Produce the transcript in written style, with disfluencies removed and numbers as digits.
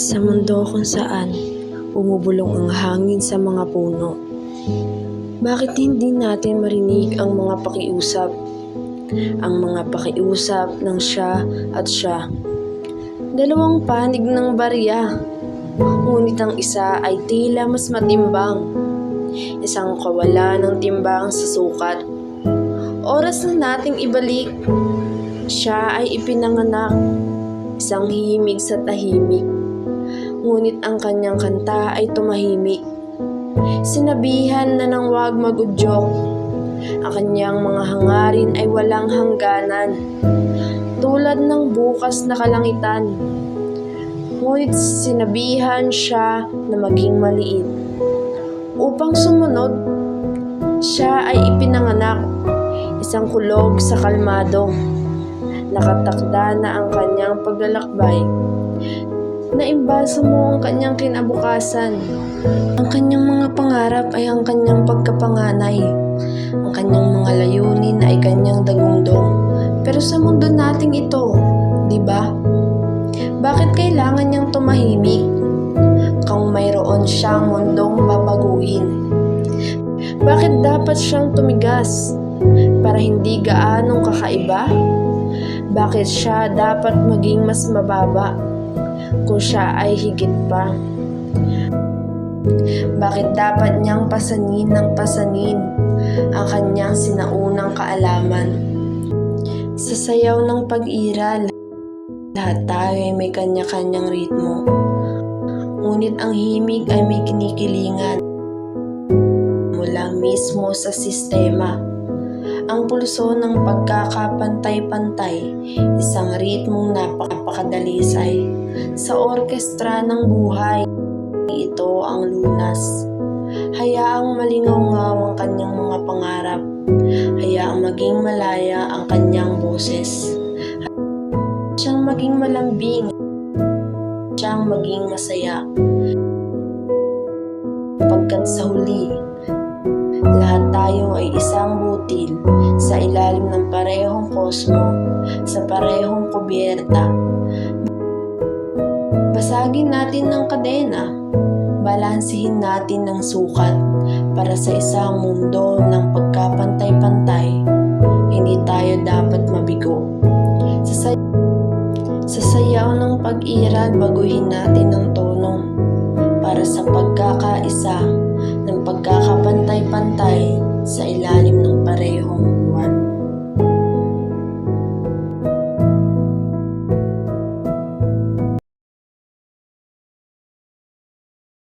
Sa mundo kung saan bumubulong ang hangin sa mga puno, bakit hindi natin marinig ang mga pakiusap? Ang mga pakiusap ng siya at siya. Dalawang panig ng barya, ngunit ang isa ay tila mas matimbang. Isang kawalan ng timbang sa sukat. Oras na nating ibalik. Siya ay ipinanganak, isang himig sa tahimik. Ngunit ang kanyang kanta ay tumahimik. Sinabihan na nang wag magudyok. Ang kanyang mga hangarin ay walang hangganan, tulad ng bukas na kalangitan. Ngunit sinabihan siya na maging maliit. Upang sumunod, siya ay ipinanganak, isang kulog sa kalmado. Nakatakda na ang kanyang paglalakbay. Naimbasa mo ang kanyang kinabukasan. Ang kanyang mga pangarap ay ang kanyang pagkapanganay. Ang kanyang mga layunin ay kanyang dagundong. Pero sa mundo nating ito, di ba? Bakit kailangan niyang tumahimik? Kung mayroon siyang mundong babaguhin. Bakit dapat siyang tumigas? Para hindi gaanong kakaiba? Bakit siya dapat maging mas mababa kung siya ay higit pa? Bakit dapat niyang pasanin ng pasanin ang kanyang sinaunang kaalaman? Sa sayaw ng pag-iral, lahat tayo ay may kanya-kanyang ritmo. Ngunit ang himig ay may kinikilingan mula mismo sa sistema. Ang pulso ng pagkakapantay-pantay, isang ritmong napakadalisay. Sa orkestra ng buhay, ito ang lunas. Hayaang malingaw-ngaw ang kanyang mga pangarap. Hayaang maging malaya ang kanyang boses. Siyang maging malambing. Siyang maging masaya. Pagkat sa huli, lahat tayo ay isang butil sa ilalim ng parehong kosmo, sa parehong kubyerta. Basagin natin ng kadena, balansihin natin ng sukat para sa isang mundo ng pagkapantay-pantay. Hindi tayo dapat mabigo. Sa sayaw ng pag-iral, baguhin natin ang tono para sa pagkakaisa ng pagkakapantay-pantay sa ilalim ng parehong